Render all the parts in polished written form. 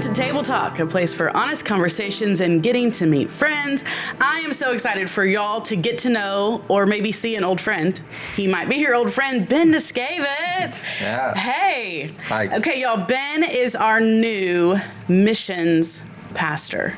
to Table Talk, a place for honest conversations and getting to meet friends. I am so excited for y'all to get to know or maybe see an old friend. He might be your old friend, Ben Niscavits. Yeah. Hey. Hi. Okay, y'all, Ben is our new missions pastor.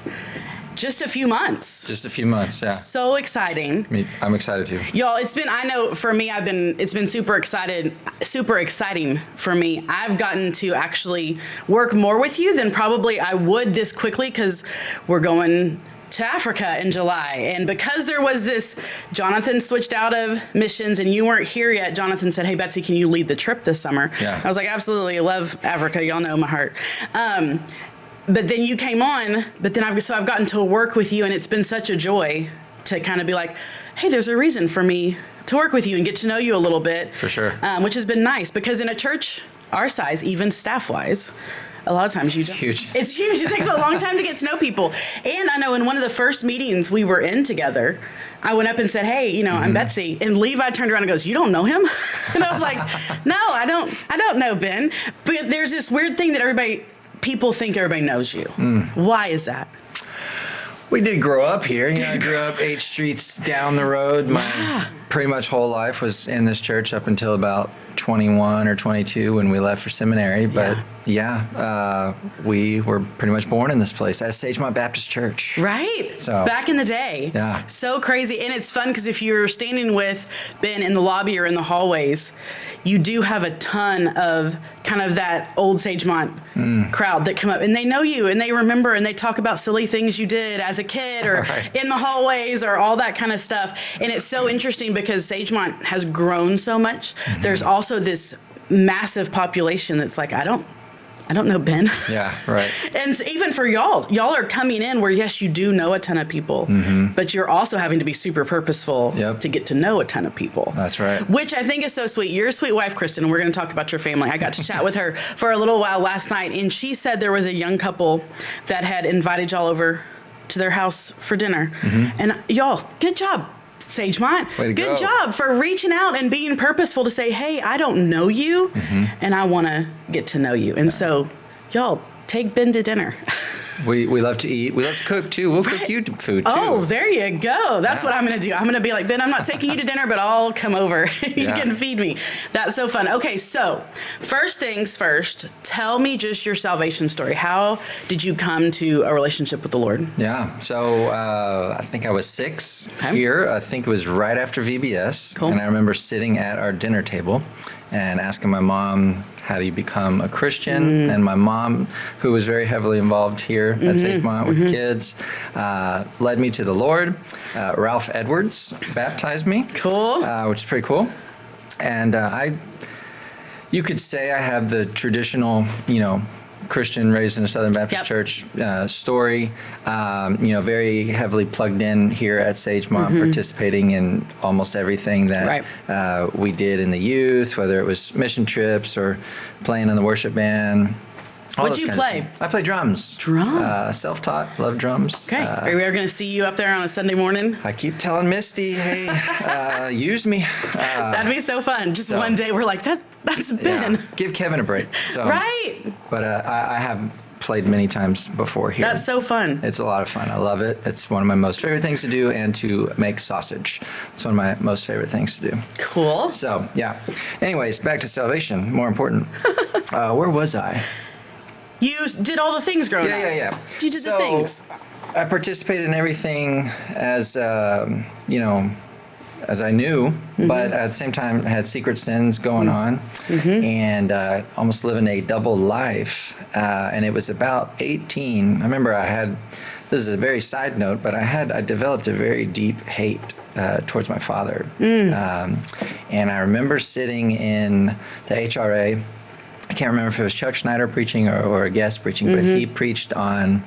Just a few months. Just a few months, yeah. So exciting. I'm excited too. Y'all, I know for me, it's been super exciting for me. I've gotten to actually work more with you than probably I would this quickly because we're going to Africa in July. And because there was this, Jonathan switched out of missions and you weren't here yet, Jonathan said, hey, Betsy, can you lead the trip this summer? Yeah. I was like, absolutely, I love Africa. Y'all know my heart. But then you came on, but then I've gotten to work with you, and it's been such a joy to kind of be like, hey, there's a reason for me to work with you and get to know you a little bit. For sure. Which has been nice, because in a church our size, even staff-wise, a lot of times It's huge. It's huge. It takes a long time to get to know people. And I know in one of the first meetings we were in together, I went up and said, hey, I'm Betsy. And Levi turned around and goes, you don't know him? And I was like, no, I don't know Ben. But there's this weird thing that people think everybody knows you. Why is that? We did grow up here. I grew up 8 streets down the road. My pretty much whole life was in this church up until about 21 or 22 when we left for seminary. But we were pretty much born in this place at Sagemont Baptist Church. Right. So back in the day. Yeah. So crazy. And it's fun because if you're standing with Ben in the lobby or in the hallways, you do have a ton of kind of that old Sagemont crowd that come up and they know you and they remember and they talk about silly things you did as a kid or in the hallways or all that kind of stuff. And it's so interesting because Sagemont has grown so much. There's also this massive population that's like, I don't know Ben. Yeah, right. And even for y'all are coming in where, yes, you do know a ton of people, but you're also having to be super purposeful to get to know a ton of people. That's right. Which I think is so sweet. Your sweet wife, Kristen, and we're going to talk about your family. I got to chat with her for a little while last night, and she said there was a young couple that had invited y'all over to their house for dinner. And y'all, good job. Sagemont, good job for reaching out and being purposeful to say, hey, I don't know you, and I want to get to know you. And so, y'all, take Ben to dinner. We love to eat. We love to cook, too. We'll cook you food, too. Oh, there you go. That's what I'm going to do. I'm going to be like, Ben, I'm not taking you to dinner, but I'll come over. You can feed me. That's so fun. Okay, so first things first, tell me just your salvation story. How did you come to a relationship with the Lord? Yeah, so I think I was 6 here. I think it was right after VBS. Cool. And I remember sitting at our dinner table and asking my mom, how do you become a Christian? And my mom, who was very heavily involved here at Sagemont with kids, led me to the Lord. Ralph Edwards baptized me. Cool. Which is pretty cool. And you could say I have the traditional, Christian raised in a Southern Baptist church story, very heavily plugged in here at Sagemont, participating in almost everything that we did in the youth, whether it was mission trips or playing in the worship band. What'd you play? I play drums. Drums? Self-taught, love drums. Okay. Are we ever going to see you up there on a Sunday morning? I keep telling Misty, hey, use me. That'd be so fun. Just one day we're like, that's Ben. Yeah. Give Kevin a break. So, right. But I have played many times before here. That's so fun. It's a lot of fun. I love it. It's one of my most favorite things to do, and to make sausage. It's one of my most favorite things to do. Cool. So, yeah. Anyways, back to salvation. More important. Where was I? You did all the things growing up. Yeah. You did the things. I participated in everything as, as I knew, but at the same time had secret sins going on and almost living a double life. And it was about 18. I remember this is a very side note, but I developed a very deep hate towards my father. And I remember sitting in the HRA. I can't remember if it was Chuck Schneider preaching or a guest preaching, but he preached on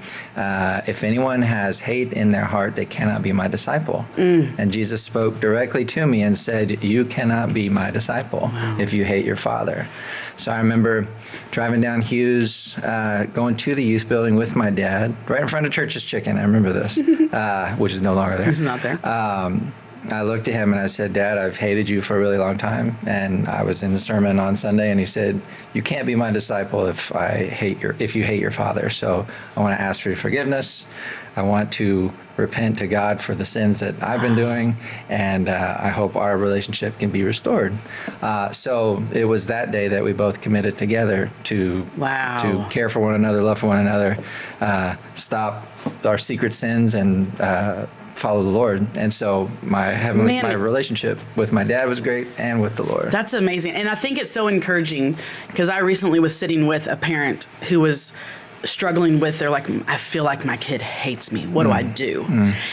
if anyone has hate in their heart, they cannot be my disciple. And Jesus spoke directly to me and said, you cannot be my disciple if you hate your father. So I remember driving down Hughes, going to the youth building with my dad, right in front of Church's Chicken. I remember this, which is no longer there. It's not there. I looked at him and I said, Dad, I've hated you for a really long time. And I was in the sermon on Sunday, and he said, you can't be my disciple if you hate your father. So I want to ask for your forgiveness. I want to repent to God for the sins that I've been doing, and I hope our relationship can be restored. So it was that day that we both committed together to care for one another, love for one another, stop our secret sins, and follow the Lord. And so my relationship with my dad was great, and with the Lord. That's amazing. And I think it's so encouraging, because I recently was sitting with a parent who was struggling with, they're like, I feel like my kid hates me. What do I do?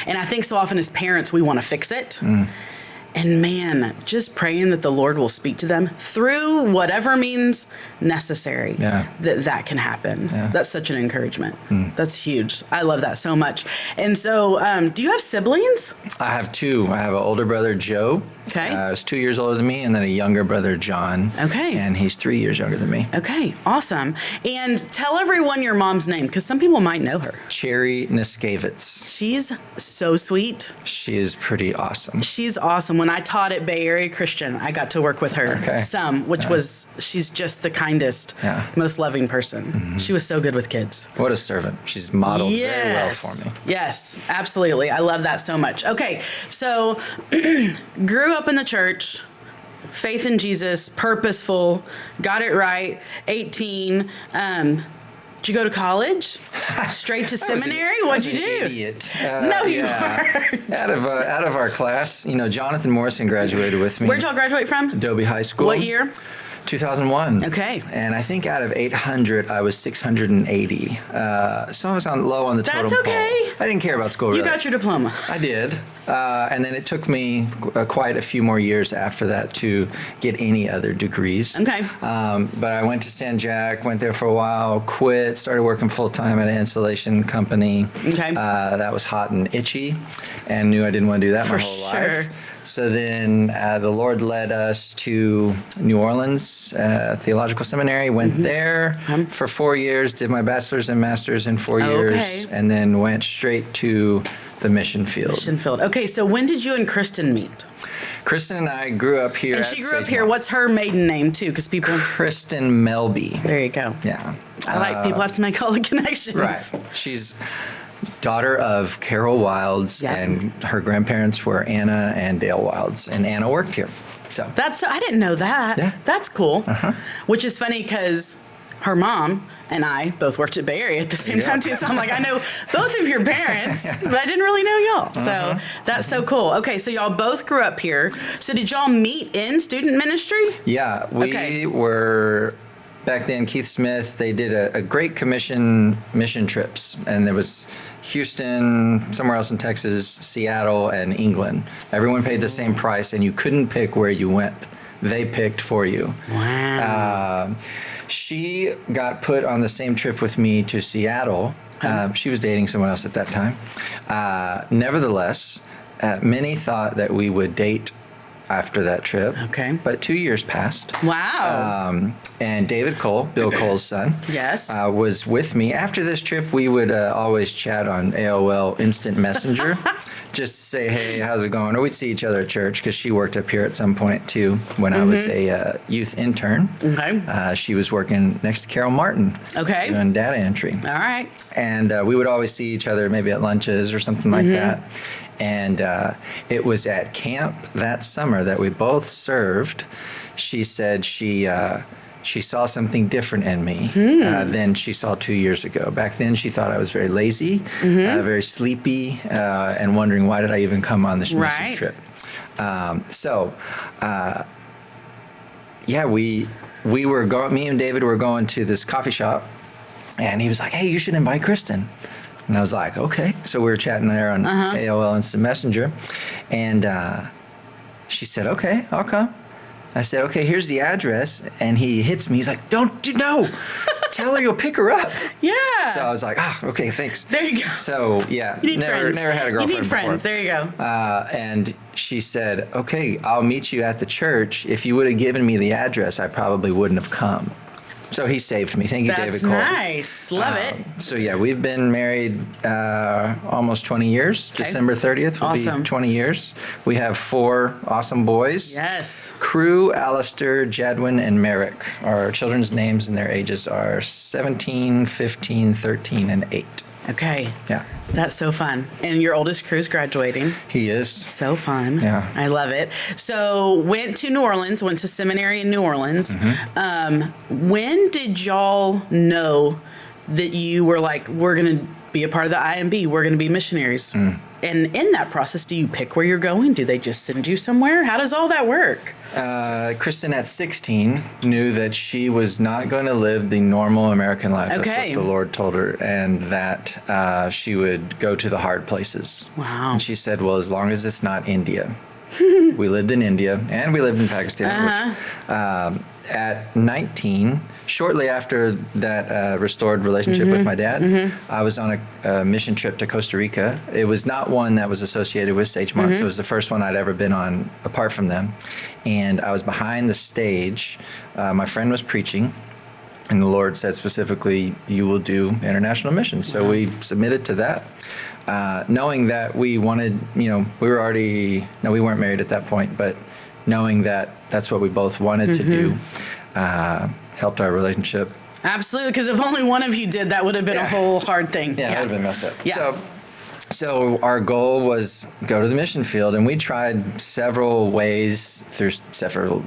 And I think so often as parents, we want to fix it. And man, just praying that the Lord will speak to them through whatever means necessary, that can happen. Yeah. That's such an encouragement. That's huge. I love that so much. And so, do you have siblings? I have two. I have an older brother, Joe. Okay. He's 2 years older than me, and then a younger brother, John. Okay. And he's 3 years younger than me. Okay, awesome. And tell everyone your mom's name, because some people might know her. Cherry Niscavits. She's so sweet. She is pretty awesome. She's awesome. When I taught at Bay Area Christian, I got to work with her she's just the kindest, most loving person. She was so good with kids. What a servant. She's modeled very well for me. Yes, absolutely. I love that so much. Okay, so grew up in the church, faith in Jesus, purposeful, got it right, 18. Did you go to college? Straight to seminary? What'd you do? Idiot. No, you weren't. Out of our class, Jonathan Morrison graduated with me. Where'd y'all graduate from? Adobe High School. What year? 2001. Okay. And I think out of 800, I was 680. So I was low on the totem pole. That's okay. I didn't care about school really. You got your diploma. I did. And then it took me quite a few more years after that to get any other degrees. Okay. But I went to San Jac, went there for a while, quit, started working full-time at an installation company. Okay. That was hot and itchy, and knew I didn't want to do that my whole life. So then the Lord led us to New Orleans Theological Seminary, went there for 4 years, did my bachelor's and master's in 4 years, and then went straight to the mission field. Mission field. Okay, so when did you and Kristen meet? Kristen and I grew up here. And she grew up here. What's her maiden name, too? Because people... Kristen Melby. There you go. Yeah. I like people have to make all the connections. Right. She's daughter of Carol Wilds, and her grandparents were Anna and Dale Wilds, and Anna worked here. So I didn't know that. Yeah. That's cool. Which is funny because her mom and I both worked at Bay Area at the same time too. So I'm like, I know both of your parents, but I didn't really know y'all. So that's so cool. Okay, so y'all both grew up here. So did y'all meet in student ministry? Yeah, we were. Back then, Keith Smith, they did a Great Commission mission trips, and there was Houston, somewhere else in Texas, Seattle, and England. Everyone paid the same price, and you couldn't pick where you went. They picked for you. Wow. She got put on the same trip with me to Seattle. She was dating someone else at that time. Nevertheless, many thought that we would date after that trip. Okay. But 2 years passed. Wow. And David Cole, Bill Cole's son, was with me. After this trip, we would always chat on AOL Instant Messenger. Just say, hey, how's it going? Or we'd see each other at church, because she worked up here at some point, too, when I was a youth intern. Okay. She was working next to Carol Martin. Okay. Doing data entry. All right. And we would always see each other maybe at lunches or something like that. And it was at camp that summer that we both served. She said she saw something different in me than she saw 2 years ago. Back then, she thought I was very lazy, very sleepy, and wondering why did I even come on this mission trip. We were going. Me and David were going to this coffee shop, and he was like, "Hey, you should invite Kristen." And I was like, okay. So we were chatting there on AOL Instant Messenger. And she said, okay, I'll come. I said, okay, here's the address. And he hits me. He's like, no. Tell her you'll pick her up. Yeah. So I was like, okay, thanks. There you go. So, yeah, you need friends. Never had a girlfriend You need friends. before. There you go. And she said, okay, I'll meet you at the church. If you would have given me the address, I probably wouldn't have come. So he saved me. Thank you, David That's Cole. nice. Love it. So yeah, we've been married almost 20 years. Okay. December 30th will Awesome. be 20 years. We have 4 awesome boys. Yes. Crew, Alistair, Jadwin, and Merrick. Our children's names and their ages are 17, 15, 13, and 8. Okay. Yeah, That's so fun. And your oldest crew's graduating. he is. So fun. Yeah. I love it. So went to New Orleans, went to seminary in New Orleans. When did y'all know that you were like, we're going to be a part of the IMB, we're going to be missionaries? And in that process, do you pick where you're going? Do they just send you somewhere? How does all that work? Kristen at 16 knew that she was not going to live the normal American life. Okay. That's what the Lord told her, and that she would go to the hard places. Wow. And she said, well, as long as it's not India. We lived in India, and we lived in Pakistan. Which, at 19, shortly after that restored relationship with my dad, I was on a mission trip to Costa Rica. It was not one that was associated with Sagemont, so it was the first one I'd ever been on apart from them. And I was behind the stage. My friend was preaching, and the Lord said specifically, you will do international missions. So we submitted to that. Knowing that we wanted, we weren't married at that point, but knowing that that's what we both wanted to do, helped our relationship. Absolutely, because if only one of you did, that would have been a whole hard thing. Yeah, it would have been messed up. Yeah. So our goal was go to the mission field, and we tried several ways through several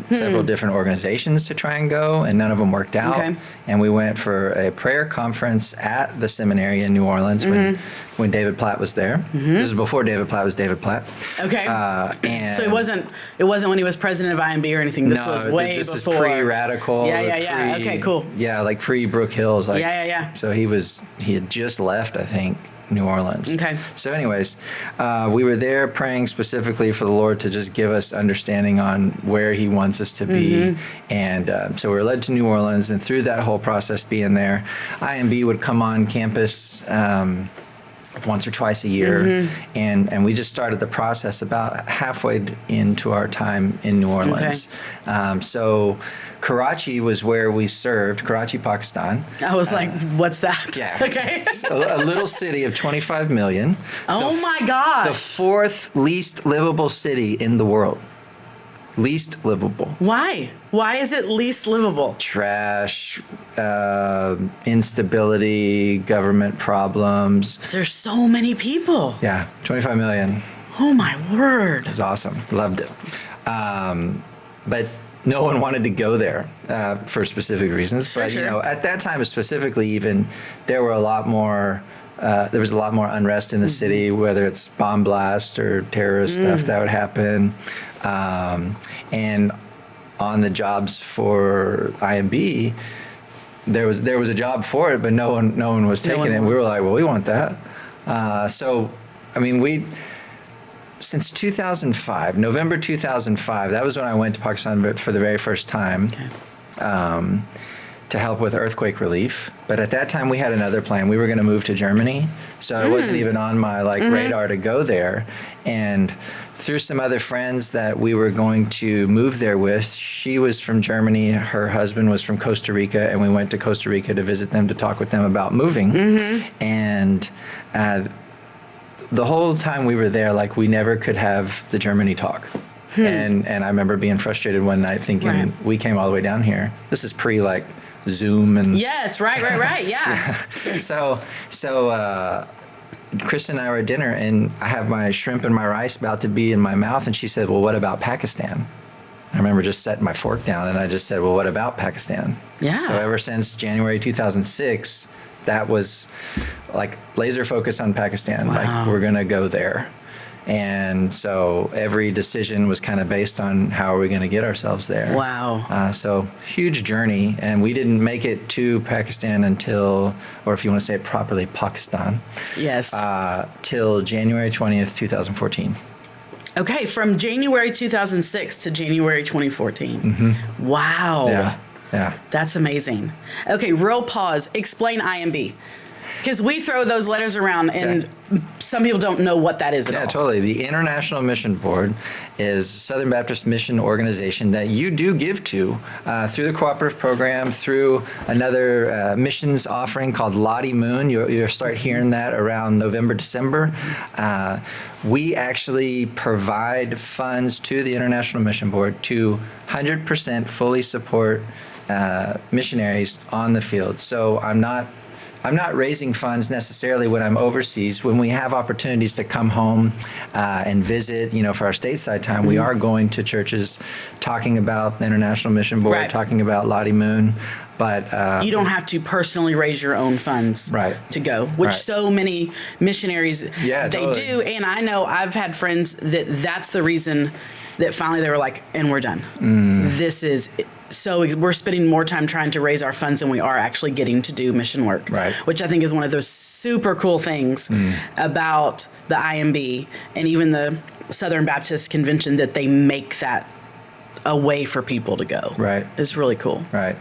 different organizations to try and go, and none of them worked out. Okay. And we went for a prayer conference at the seminary in New Orleans when David Platt was there. This was before David Platt was David Platt. Okay. And So it wasn't when he was president of IMB or anything. This was way this before. is pre-radical. Yeah. Okay, cool. Yeah, like pre-Brook Hills. Like, Yeah. So he had just left, I think, New Orleans. Okay. So anyways, we were there praying specifically for the Lord to just give us understanding on where he wants us to be. And so we were led to New Orleans, and through that whole process being there, IMB would come on campus once or twice a year, and we just started the process about halfway into our time in New Orleans. So Karachi was where we served, Karachi, Pakistan. I was like, what's that? Yeah. Okay. A little city of 25 million. Oh my gosh. The 4th least livable city in the world. Least livable. Why? Why is it least livable? Trash, instability, government problems. There's so many people. Yeah, 25 million. Oh my word. It was awesome. Loved it. But no one wanted to go there for specific reasons. Sure, but sure. At that time, specifically, even there was a lot more unrest in the city, whether it's bomb blasts or terrorist stuff that would happen, and on the jobs for IMB, there was a job for it, but no one was taking it. We were like, well, we want that. Since 2005, November 2005, that was when I went to Pakistan for the very first time. Okay. To help with earthquake relief. But at that time we had another plan. We were going to move to Germany. So it wasn't even on my radar to go there. And through some other friends that we were going to move there with, she was from Germany, her husband was from Costa Rica, and we went to Costa Rica to visit them, to talk with them about moving. And the whole time we were there, we never could have the Germany talk. And I remember being frustrated one night thinking, we came all the way down here. This is pre Zoom and Yes, right, yeah. So Kristen and I were at dinner, and I have my shrimp and my rice about to be in my mouth, and she said, well, what about Pakistan? I remember just setting my fork down, and I just said, well, what about Pakistan? Yeah. So ever since January 2006, that was laser focus on Pakistan. Wow. We're going to go there. And so every decision was kind of based on how are we going to get ourselves there. Wow. So huge journey, and we didn't make it to Pakistan until, or if you want to say it properly, Pakistan. Yes. Till January 20th, 2014. Okay, from January 2006 to January 2014. Wow. Yeah. That's amazing. Okay, real pause. Explain IMB. Because we throw those letters around, and some people don't know what that is at all. Yeah, totally. The International Mission Board is a Southern Baptist mission organization that you do give to through the cooperative program, through another missions offering called Lottie Moon. You'll start hearing that around November, December. We actually provide funds to the International Mission Board to 100% fully support missionaries on the field. So I'm not raising funds necessarily when I'm overseas. When we have opportunities to come home and visit, for our stateside time, we are going to churches talking about the International Mission Board, Right. talking about Lottie Moon. But You don't have to personally raise your own funds to go, which so many missionaries, they totally. do. And I know I've had friends that's the reason that finally they were like, and we're done. This is... So we're spending more time trying to raise our funds than we are actually getting to do mission work, which I think is one of those super cool things about the IMB and even the Southern Baptist Convention, that they make that a way for people to go. Right. It's really cool. Right.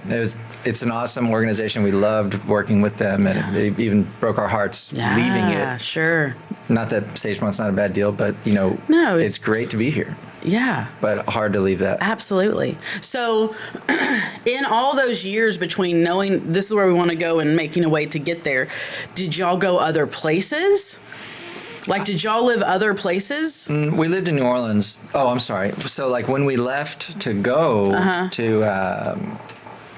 It's an awesome organization. We loved working with them, and it even broke our hearts leaving it. Yeah, sure. Not that Sagemont's not a bad deal, but, No, it's great to be here. Yeah. But hard to leave that. Absolutely. So in all those years between knowing this is where we want to go and making a way to get there, did y'all go other places? Like, did y'all live other places? We lived in New Orleans. Oh, I'm sorry. So, when we left to go to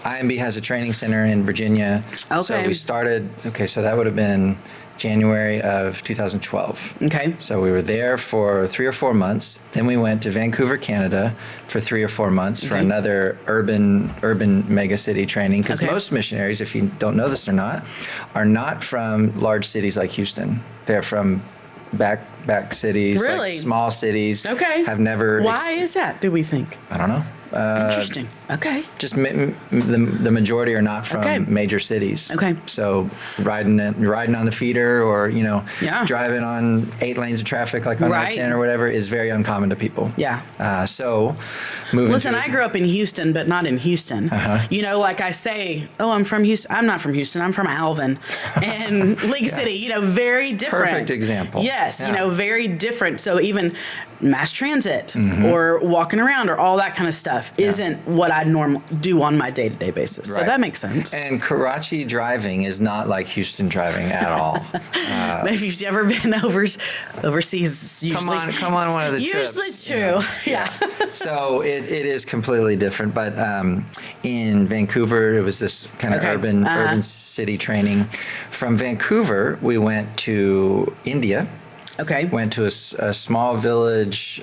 IMB has a training center in Virginia. Okay. So we started, so that would have been January of 2012. Okay. So we were there for 3 or 4 months. Then we went to Vancouver, Canada for 3 or 4 months for another urban mega city training. Because most missionaries, if you don't know this or not, are not from large cities like Houston. They're from back cities, Really? like small cities. Okay. Have never. Why is that, do we think? I don't know. Interesting. Okay. Just the majority are not from major cities. Okay. So riding on the feeder, or driving on 8 lanes of traffic like on I-10 or whatever is very uncommon to people. Yeah. So moving. Listen, I grew up in Houston, but not in Houston. Like I say, I'm from Houston. I'm not from Houston. I'm from Alvin and League City. Very different. Perfect example. Yes. Very different. So even mass transit or walking around or all that kind of stuff isn't what I normally do on my day-to-day basis. So that makes sense. And Karachi driving is not like Houston driving at all. If you've ever been overseas, usually, come on one of the trips. Usually true. Yeah. So it is completely different. But in Vancouver, it was this kind of urban city training. From Vancouver, we went to India. Okay. Went to a small village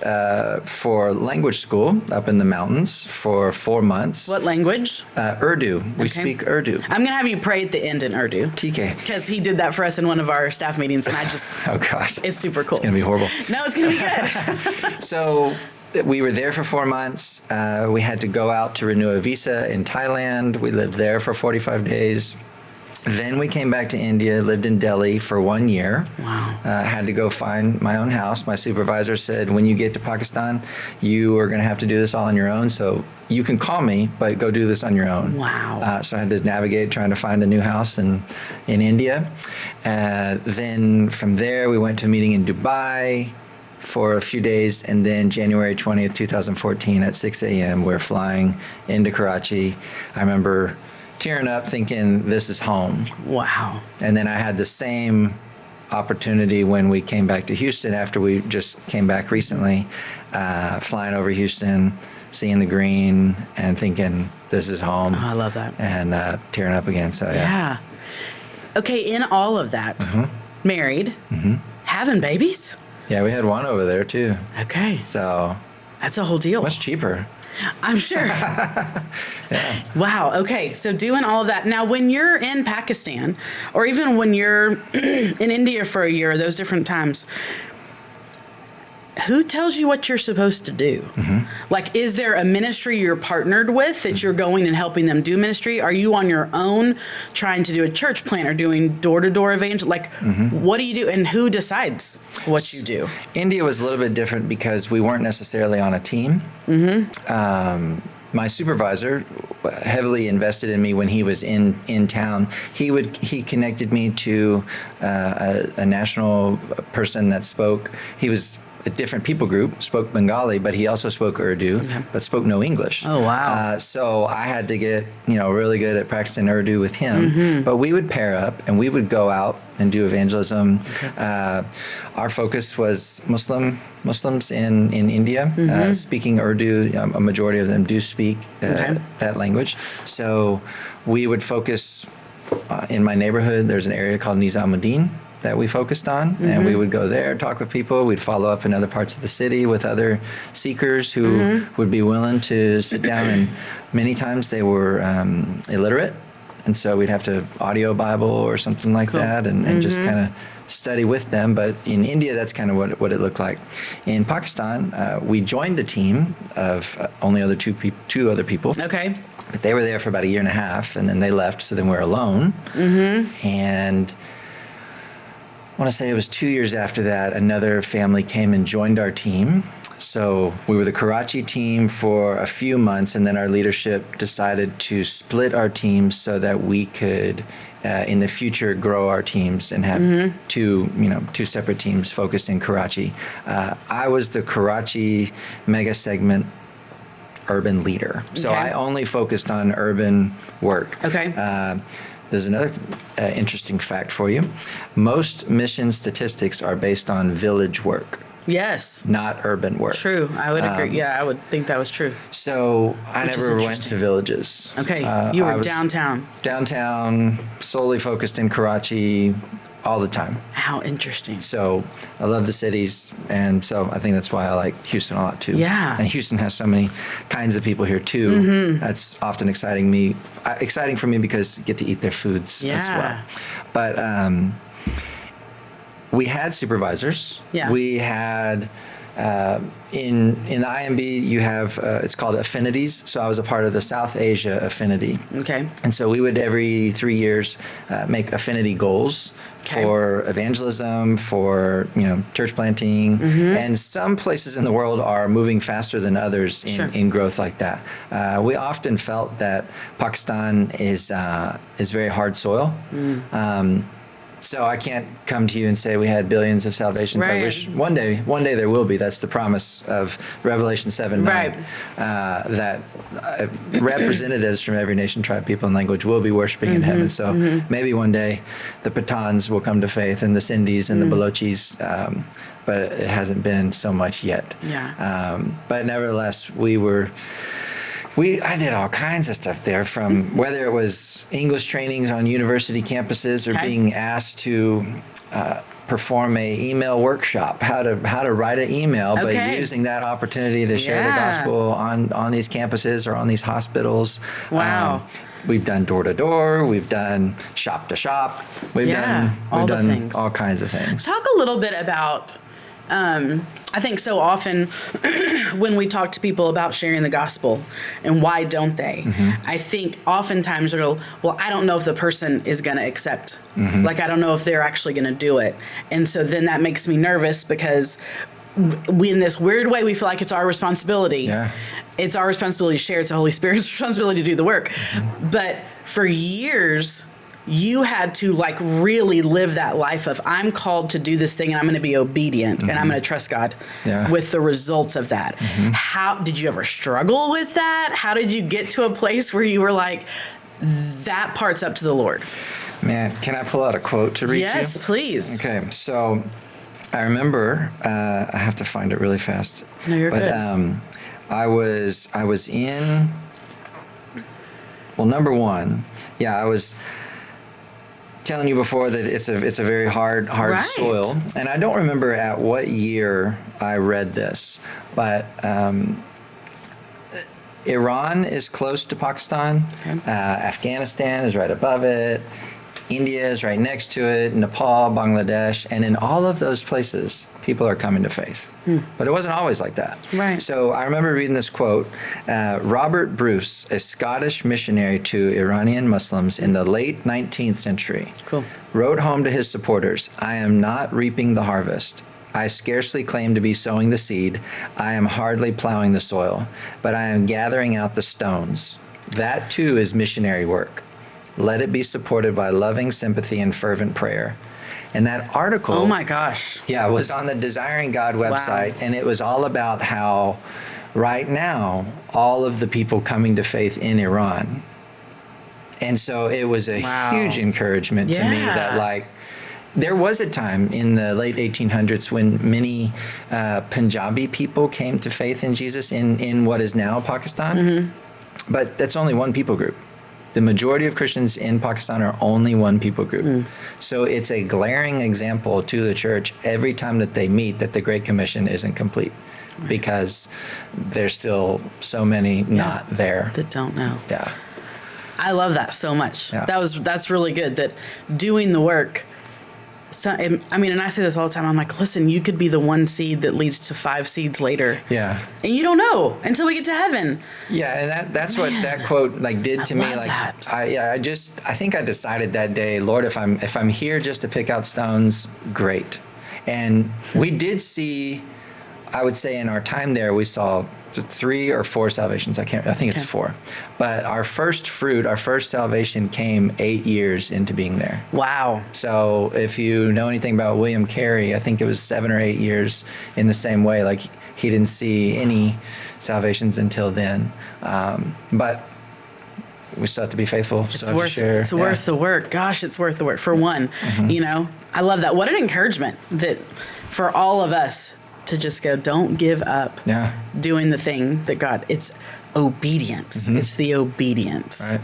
for language school up in the mountains for 4 months. What language? Urdu. We speak Urdu. I'm going to have you pray at the end in Urdu. TK. Because he did that for us in one of our staff meetings, and I just... Oh, gosh. It's super cool. It's going to be horrible. No, it's going to be good. So we were there for 4 months. We had to go out to renew a visa in Thailand. We lived there for 45 days. Then we came back to India, lived in Delhi for 1 year. Wow. Had to go find my own house. My supervisor said, when you get to Pakistan, you are going to have to do this all on your own. So you can call me, but go do this on your own. Wow. So I had to navigate trying to find a new house in India. Then from there, we went to a meeting in Dubai for a few days. And then January 20th, 2014 at 6 a.m., we're flying into Karachi. I remember tearing up thinking, this is home. Wow. And then I had the same opportunity when we came back to Houston after we just came back recently, flying over Houston, seeing the green and thinking, this is home. Oh, I love that. And tearing up again. So yeah. Okay, in all of that, married, having babies? Yeah, we had one over there too. Okay. So that's a whole deal. Much cheaper. I'm sure. Yeah. Wow. Okay. So doing all of that. Now, when you're in Pakistan, or even when you're in India for a year, those different times, who tells you what you're supposed to do? Like, is there a ministry you're partnered with that you're going and helping them do ministry? Are you on your own trying to do a church plant or doing door-to-door evangelism? Like, what do you do, and who decides what you do? India was a little bit different because we weren't necessarily on a team. my supervisor heavily invested in me when he was in town. He connected me to a national person that spoke. He was a different people group, spoke Bengali, but he also spoke Urdu, but spoke no English. Oh, wow. So I had to get, really good at practicing Urdu with him. But we would pair up and we would go out and do evangelism. Our focus was Muslims in India, speaking Urdu. A majority of them do speak that language. So we would focus in my neighborhood. There's an area called Nizamuddin that we focused on, and we would go there, talk with people. We'd follow up in other parts of the city with other seekers who would be willing to sit down, and many times they were illiterate, and so we'd have to audio Bible or something like that, and just kind of study with them. But in India, that's kind of what it looked like. In Pakistan, we joined a team of only two other people. Okay. But they were there for about a year and a half, and then they left, so then we were alone. And I want to say it was 2 years after that, another family came and joined our team. So we were the Karachi team for a few months, and then our leadership decided to split our teams so that we could, in the future, grow our teams and have two separate teams focused in Karachi. I was the Karachi mega segment urban leader, so I only focused on urban work. Okay. There's another interesting fact for you. Most mission statistics are based on village work, Yes. not urban work. True. I would agree. Yeah, I would think that was true. So I Which is never went interesting. to villages. Okay. I You were was downtown. Downtown, solely focused in Karachi all the time. How interesting. So I love the cities, and so I think that's why I like Houston a lot too. Yeah. And Houston has so many kinds of people here too. That's often exciting for me because you get to eat their foods as Yeah. well. But we had supervisors. Yeah. We had in the IMB you have it's called affinities. So I was a part of the South Asia affinity. Okay. And so we would every 3 years make affinity goals for evangelism, for church planting, and some places in the world are moving faster than others in growth like that. We often felt that Pakistan is very hard soil. So I can't come to you and say we had billions of salvations. Right. I wish one day there will be. That's the promise of Revelation 7:9. Right. That representatives from every nation, tribe, people, and language will be worshiping in heaven. So maybe one day the Pathans will come to faith, and the Sindhis and the Balochis, but it hasn't been so much yet. Yeah. But nevertheless, I did all kinds of stuff there, from whether it was English trainings on university campuses or being asked to perform a email workshop, how to write an email, but using that opportunity to share the gospel on these campuses or on these hospitals. Wow. We've done door to door. We've done shop to shop. We've done things. all kinds of things. Talk a little bit about, I think so often when we talk to people about sharing the gospel and why don't they, I think oftentimes they'll go, well, I don't know if the person is going to accept. Like, I don't know if they're actually going to do it. And so then that makes me nervous because we, in this weird way, we feel like it's our responsibility. Yeah. It's our responsibility to share. It's the Holy Spirit's responsibility to do the work. But for years, you had to really live that life of, I'm called to do this thing and I'm going to be obedient and I'm going to trust God with the results of that. How did you ever struggle with that? How did you get to a place where you were like, that part's up to the Lord? Man, can I pull out a quote to read you? Yes, please. Okay, so I remember, I have to find it really fast. No, you're good. I was in, well, number one, I was telling you before that it's a very hard soil, and I don't remember at what year I read this, but Iran is close to Pakistan. Afghanistan is right above it. India is right next to it. Nepal, Bangladesh, and in all of those places, people are coming to faith. But it wasn't always like that. Right. So I remember reading this quote. Robert Bruce, a Scottish missionary to Iranian Muslims in the late 19th century, Cool. wrote home to his supporters, "I am not reaping the harvest. I scarcely claim to be sowing the seed. I am hardly plowing the soil, but I am gathering out the stones. That too is missionary work. Let it be supported by loving sympathy and fervent prayer. And that article, Oh my gosh. yeah, was on the Desiring God website, Wow. and it was all about how right now all of the people coming to faith in Iran. And so it was a Wow. huge encouragement to me Yeah. that, like, there was a time in the late 1800s when many Punjabi people came to faith in Jesus in what is now Pakistan. Mm-hmm. But that's only one people group. The majority of Christians in Pakistan are only one people group. So it's a glaring example to the church every time that they meet that the Great Commission isn't complete, because there's still so many not there. That don't know. Yeah. I love that so much. Yeah. That's really good. That doing the work. So, I mean, and I say this all the time. I'm like, listen, you could be the one seed that leads to 5 seeds later, Yeah. and you don't know until we get to heaven. Yeah, and that's what that quote like did to me. love Like that. I think I decided that day, Lord, if I'm here just to pick out stones, great. And we did see, I would say in our time there, we saw 3 or 4 salvations. I think it's 4. But our first fruit, our first salvation came 8 years into being there. Wow. So if you know anything about William Carey, I think it was 7 or 8 years in the same way. Like he didn't see any salvations until then. But we still have to be faithful. It's worth the work. Gosh, it's worth the work. For one, you know, I love that. What an encouragement that for all of us to just go, don't give up Yeah. doing the thing that God, it's obedience. It's the obedience. Right.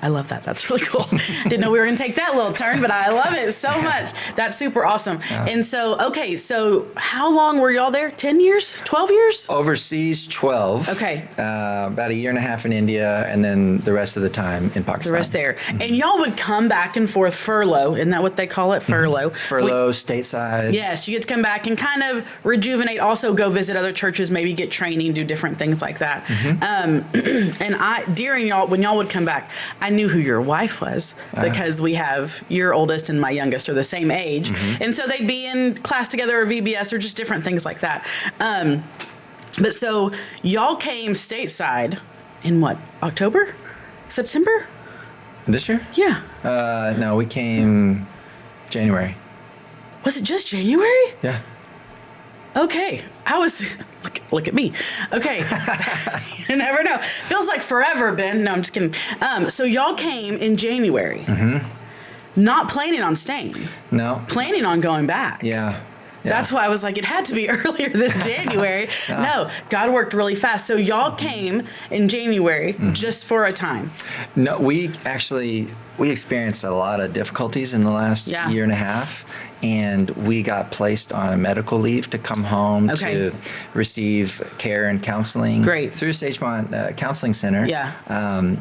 I love that. That's really cool. Didn't know we were going to take that little turn, but I love it so much. That's super awesome. And so, okay, so how long were y'all there? 10 years? 12 years? Overseas, 12. Okay. About a year and a half in India, and then the rest of the time in Pakistan. The rest there. And y'all would come back and forth furlough. Isn't that what they call it? Furlough. Furlough, stateside. Yes, you get to come back and kind of rejuvenate, also go visit other churches, maybe get training, do different things like that. And when y'all would come back, I knew who your wife was because we have your oldest and my youngest are the same age. And so they'd be in class together or VBS or just different things like that. But so y'all came stateside in what, October? September? This year? Yeah. No, we came January. Was it just January? Yeah. Okay. I was, look at me. Okay. You never know. Feels like forever, Ben. No, I'm just kidding. So y'all came in January. Not planning on staying. No. Planning on going back. Yeah. That's why I was like, it had to be earlier than January. No, God worked really fast. So y'all came in January just for a time. No, we experienced a lot of difficulties in the last year and a half, and we got placed on a medical leave to come home to receive care and counseling. Great. Through Sagemont Counseling Center. Yeah.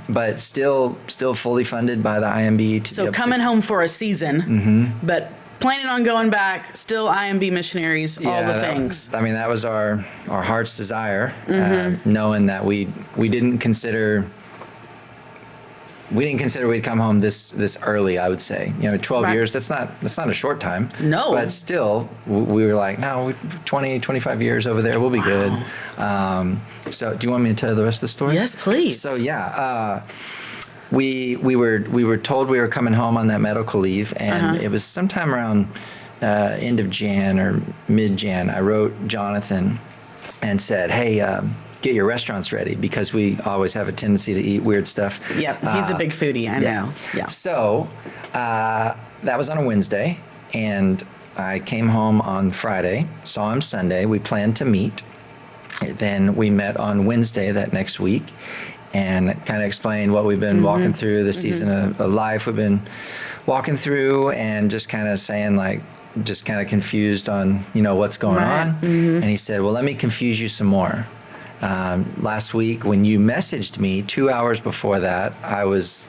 But still fully funded by the IMB. So coming home for a season, but planning on going back, still IMB missionaries, all the things. That was our heart's desire, knowing that we didn't consider we'd come home this early. I would say, 12 years. That's not a short time. No. But still, we were like, no, 20, 25 years over there, we'll be good. So, do you want me to tell the rest of the story? Yes, please. So we were told we were coming home on that medical leave, and it was sometime around end of Jan or mid Jan. I wrote Jonathan and said, hey, get your restaurants ready, because we always have a tendency to eat weird stuff. Yep, he's a big foodie, I know. Yeah. So that was on a Wednesday, and I came home on Friday, saw him Sunday. We planned to meet. Then we met on Wednesday that next week, and kind of explained what we've been walking through the season of life we've been walking through, and just kind of saying, like, just kind of confused on what's going on. And he said, well, let me confuse you some more. Last week when you messaged me, 2 hours before that, I was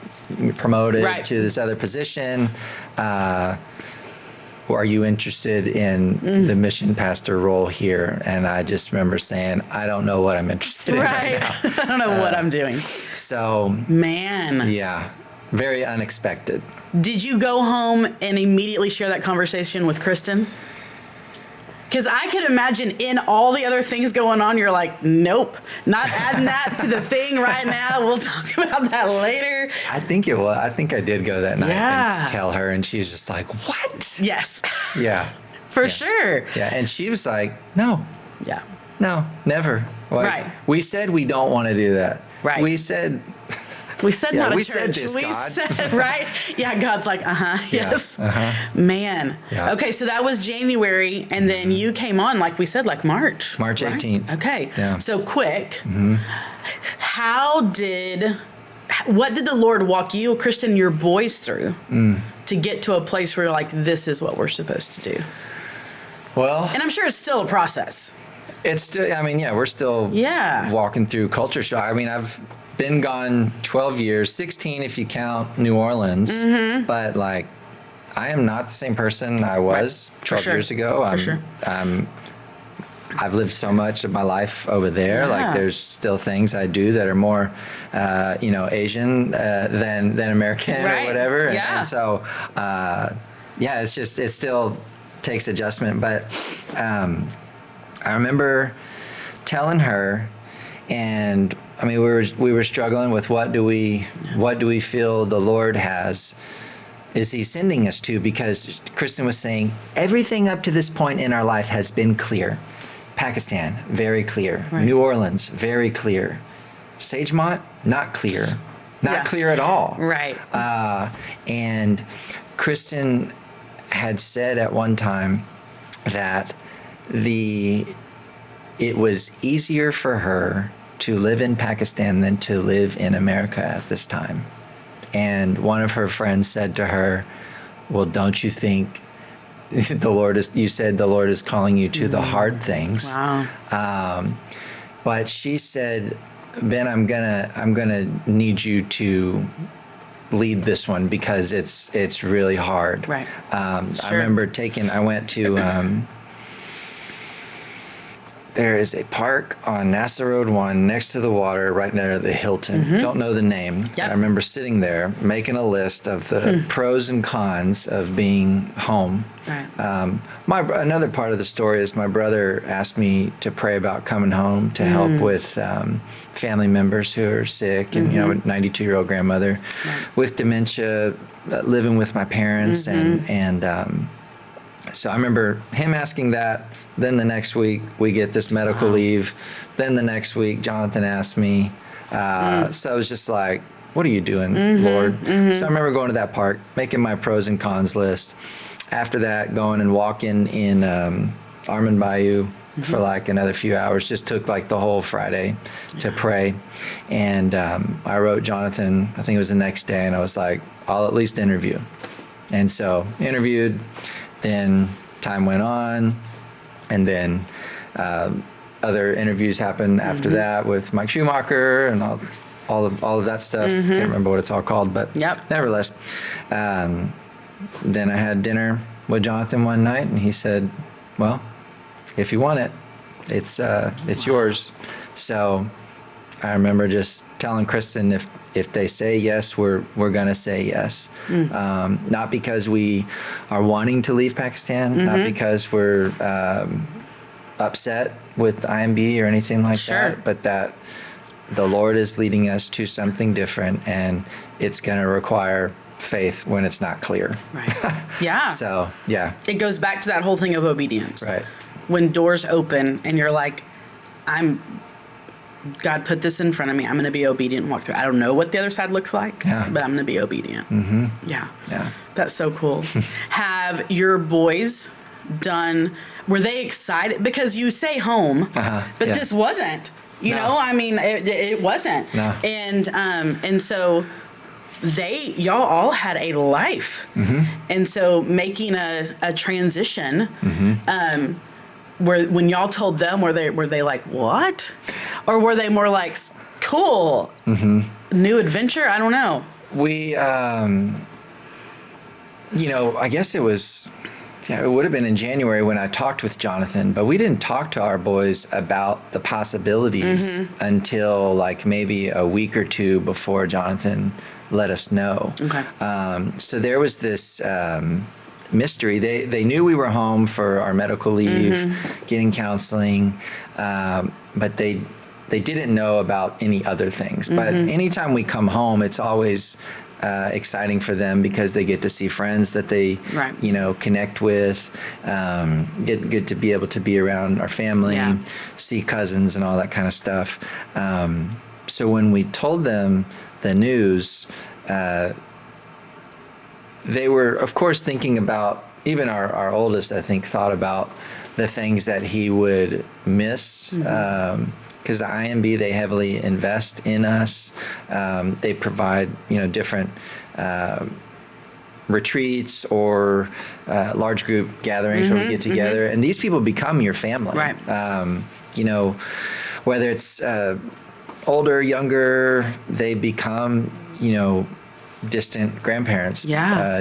promoted to this other position. Are you interested in the mission pastor role here? And I just remember saying, I don't know what I'm interested in right now. I don't know what I'm doing. So, man. Yeah, very unexpected. Did you go home and immediately share that conversation with Kristen? Because I could imagine in all the other things going on, you're like, nope, not adding that to the thing right now. We'll talk about that later. I think it was. I think I did go that night Yeah. and to tell her, and she was just like, "What?" Yes. Yeah. For Yeah. sure. Yeah, and she was like, "No, Yeah. no, never." Like, Right. We said we don't want to do that. Right. We said, We said Yeah, not a we church. said this, we God. said, right? Yeah, God's like, yes. Man. Yeah. Okay, so that was January, and then you came on, like we said, like March. March right? 18th. Okay. Yeah. So quick. What did the Lord walk you, Kristen, your boys through to get to a place where you're like, this is what we're supposed to do? well, And I'm sure it's still a process. it's still, I mean, yeah, we're still Yeah. walking through culture shock. I mean, I've been gone 12 years, 16 if you count New Orleans, but like, I am not the same person I was 12 sure. years ago. For sure. I've lived so much of my life over there. Yeah. Like, there's still things I do that are more, Asian than American Right. or whatever. And, Yeah. and so, yeah, it's just, it still takes adjustment. But I remember telling her, and I mean, we were struggling with what do we feel the Lord is he sending us to? Because Kristen was saying everything up to this point in our life has been clear. Pakistan, very clear. Right. New Orleans, very clear. Sagemont, not clear. Not Yeah. clear at all. Right. And Kristen had said at one time that it was easier for her to live in Pakistan than to live in America at this time. And one of her friends said to her, "Well, don't you think you said the Lord is calling you to the hard things?" Wow. But she said, "Ben, I'm gonna need you to lead this one because it's really hard." Right. I Sure. remember I went to, there is a park on NASA Road 1 next to the water right near the Hilton. Don't know the name. Yep. I remember sitting there making a list of the pros and cons of being home. Right. Another part of the story is my brother asked me to pray about coming home to help with family members who are sick, and a 92-year-old grandmother with dementia, living with my parents, and so I remember him asking that. Then the next week we get this medical leave. Then the next week Jonathan asked me. So I was just like, "What are you doing, Lord?" So I remember going to that park, making my pros and cons list. After that, going and walking in Armand Bayou for like another few hours. Just took like the whole Friday to pray. And I wrote Jonathan, I think it was the next day, and I was like, "I'll at least interview." And so interviewed. Then time went on, and then other interviews happened after that with Mike Schumacher and all of that stuff. Can't remember what it's all called, but nevertheless. Then I had dinner with Jonathan one night, and he said, "Well, if you want it, it's yours." So I remember just telling Kristen, if they say yes, we're gonna say yes. Not because we are wanting to leave Pakistan, not because we're upset with IMB or anything like that, but that the Lord is leading us to something different, and it's gonna require faith when it's not clear. Right. Yeah. So yeah. It goes back to that whole thing of obedience. Right. When doors open and you're like, God put this in front of me. I'm going to be obedient and walk through. I don't know what the other side looks like, but I'm going to be obedient. Yeah. Yeah. That's so cool. Have your boys were they excited? Because you say home, but this wasn't, you know, I mean, it wasn't. No. And so y'all all had a life. And so making a transition, when y'all told them, were they like, what? Or were they more like, cool, new adventure? I don't know. We, I guess it would have been in January when I talked with Jonathan, but we didn't talk to our boys about the possibilities until like maybe a week or two before Jonathan let us know. Okay. So there was this mystery. They knew we were home for our medical leave, getting counseling, but they didn't know about any other things. But anytime we come home, it's always exciting for them because they get to see friends that they, connect with, get to be able to be around our family, see cousins and all that kind of stuff. So when we told them the news, they were, of course, thinking about, even our oldest, I think, thought about the things that he would miss. Because the IMB, they heavily invest in us. They provide, different retreats or large group gatherings where we get together. And these people become your family. Right. Whether it's older, younger, they become, distant grandparents,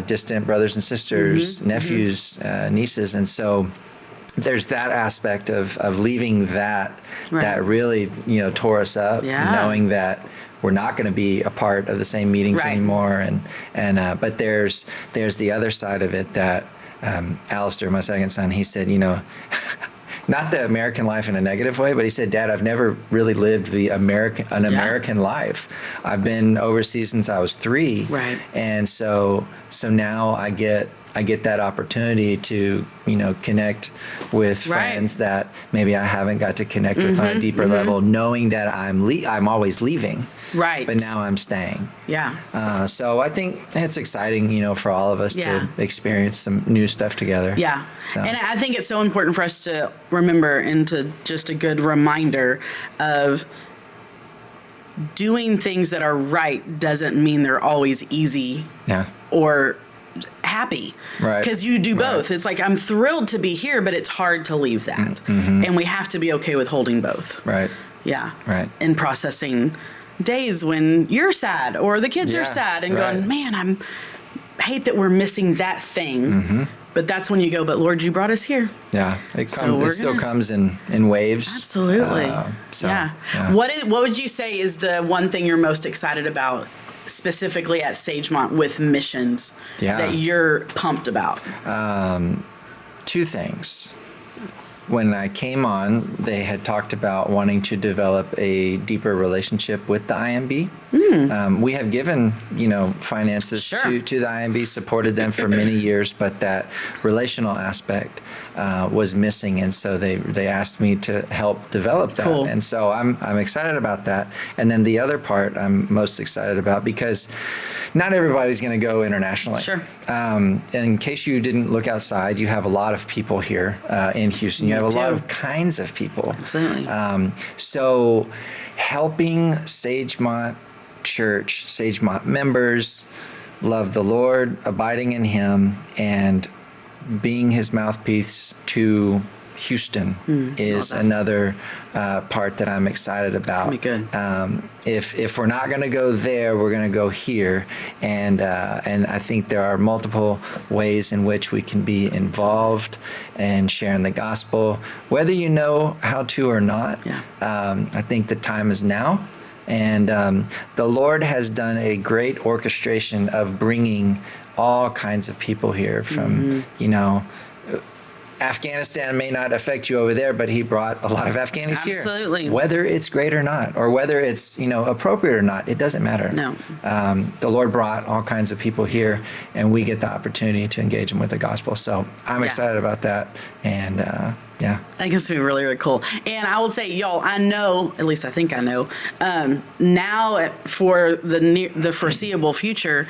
distant brothers and sisters, nephews, nieces. And so there's that aspect of leaving that really tore us up, knowing that we're not going to be a part of the same meetings anymore, and but there's the other side of it that Alistair, my second son, he said, not the American life in a negative way, but he said, Dad, I've never really lived an American life. I've been overseas since I was 3, and so now I get that opportunity to connect with friends that maybe I haven't got to connect with on a deeper level, knowing that I'm always leaving, but now I'm staying. So I think it's exciting, for all of us to experience some new stuff together. So. And I think it's so important for us to remember, and to just a good reminder of doing things that are right doesn't mean they're always easy or happy, because you do both. It's like, I'm thrilled to be here, but it's hard to leave that, and we have to be okay with holding both. And processing days when you're sad or the kids are sad, and going, man, I hate that we're missing that thing. But that's when you go, but Lord, you brought us here. It still comes in waves. Absolutely. What would you say is the one thing you're most excited about, specifically at Sagemont with missions, that you're pumped about? 2 things. When I came on, they had talked about wanting to develop a deeper relationship with the IMB. We have given, finances to the IMB, supported them for many years, but that relational aspect was missing, and so they asked me to help develop that. And so I'm excited about that. And then the other part I'm most excited about, because not everybody's going to go internationally. And in case you didn't look outside, you have a lot of people here in Houston. You have a lot of kinds of people. So helping Sagemont Church, Sagemont members love the Lord, abiding in Him, and being His mouthpiece to Houston is another part that I'm excited about. If we're not going to go there, we're going to go here, and I think there are multiple ways in which we can be involved in sharing the gospel, whether you know how to or not. I think the time is now. And the Lord has done a great orchestration of bringing all kinds of people here from, Afghanistan may not affect you over there, but He brought a lot of Afghanis here. Whether it's great or not, or whether it's, appropriate or not, it doesn't matter. The Lord brought all kinds of people here, and we get the opportunity to engage them with the gospel. So I'm excited about that. And, I think it's going to be really, really cool. And I will say, y'all, I know, at least I think I know, now for the foreseeable future,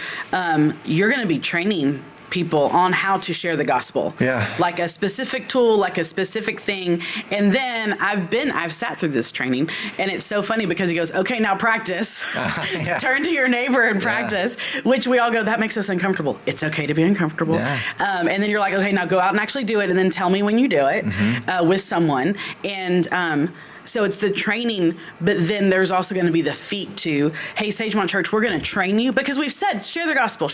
you're going to be training people on how to share the gospel. Like a specific tool, like a specific thing. And then I've sat through this training, and it's so funny because he goes, okay, now practice. Turn to your neighbor and practice, which we all go, that makes us uncomfortable. It's okay to be uncomfortable. And then you're like, okay, now go out and actually do it, and then tell me when you do it with someone. And so it's the training, but then there's also going to be the feet to, hey, Sagemont Church, we're going to train you, because we've said, share the gospel.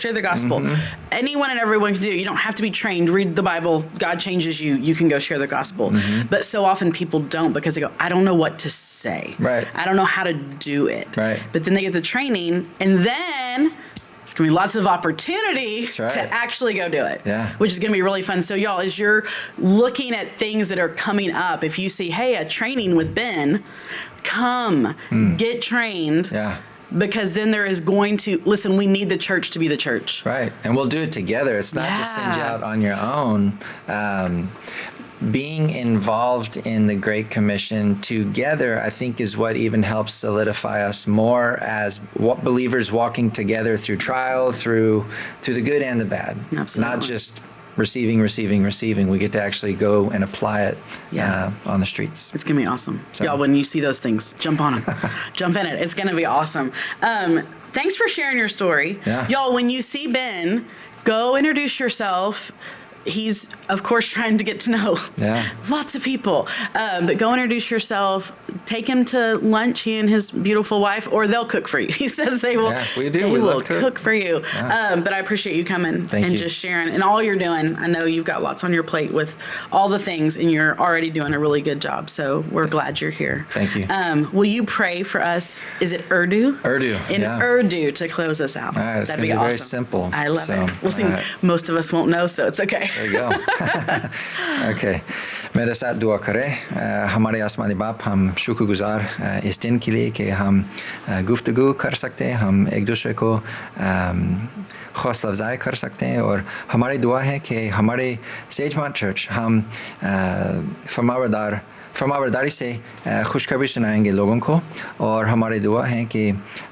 Anyone and everyone can do it. You don't have to be trained. Read the Bible. God changes you. You can go share the gospel. But so often people don't, because they go, I don't know what to say. I don't know how to do it. But then they get the training, and then It's going to be lots of opportunity right. to actually go do it, Yeah. which is going to be really fun. So y'all, as you're looking at things that are coming up, if you see, hey, a training with Ben, come, get trained. Yeah. Because then there is going to, listen, we need the church to be the church. Right. And we'll do it together. It's not just send you out on your own. Being involved in the Great Commission together, I think, is what even helps solidify us more as believers walking together through trial, through the good and the bad. Absolutely. Not just receiving. We get to actually go and apply it on the streets. It's going to be awesome. So. Y'all, when you see those things, jump on them. Jump in it. It's going to be awesome. Thanks for sharing your story. Yeah. Y'all, when you see Ben, go introduce yourself. He's, of course, trying to get to know lots of people. But go introduce yourself. Take him to lunch, he and his beautiful wife, or they'll cook for you. He says they will. Yeah, we do. They we will love cook for you. Yeah. But I appreciate you coming Thank and you. just sharing. And all you're doing, I know you've got lots on your plate with all the things, and you're already doing a really good job. So we're glad you're here. Thank you. Will you pray for us? Is it Urdu? Urdu, In yeah. Urdu to close us out. All right, it's That'd going to be awesome. very simple. I love So, it. We'll see. all right. Most of us won't know, so it's okay. There you go. Okay. मेरे साथ दुआ करें हमारे आसमानी बाप हम शुक्रगुजार इस दिन के लिए कि हम गुफ्तगू कर सकते हैं हम एक दूसरे को हौसला अफजाई कर सकते हैं और हमारी दुआ है कि हमारे सेजमॉन्ट चर्च हम फरमाबरदारी से खुशखबरी सुनाएंगे लोगों को और हमारी दुआ है कि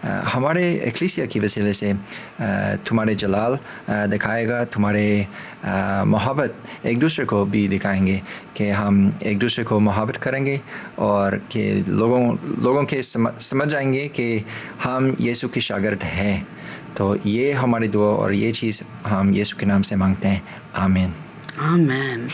हमारे एक्लीसिया की वसीले से तुम्हारे जलाल दिखाएगा तुम्हारे मोहब्बत एक दूसरे को भी दिखाएंगे कि हम एक दूसरे को मोहब्बत करेंगे और कि लोगों के समझ जाएंगे कि हम यीशु के शागिर्द हैं तो ये हमारी दुआ और ये चीज़ हम यीशु के नाम से मांगते हैं आमीन Amen.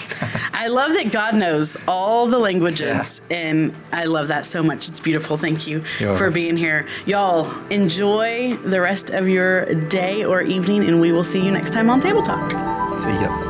I love that God knows all the languages, and I love that so much. It's beautiful. Thank you for being here. Y'all, enjoy the rest of your day or evening, and we will see you next time on Table Talk. See ya.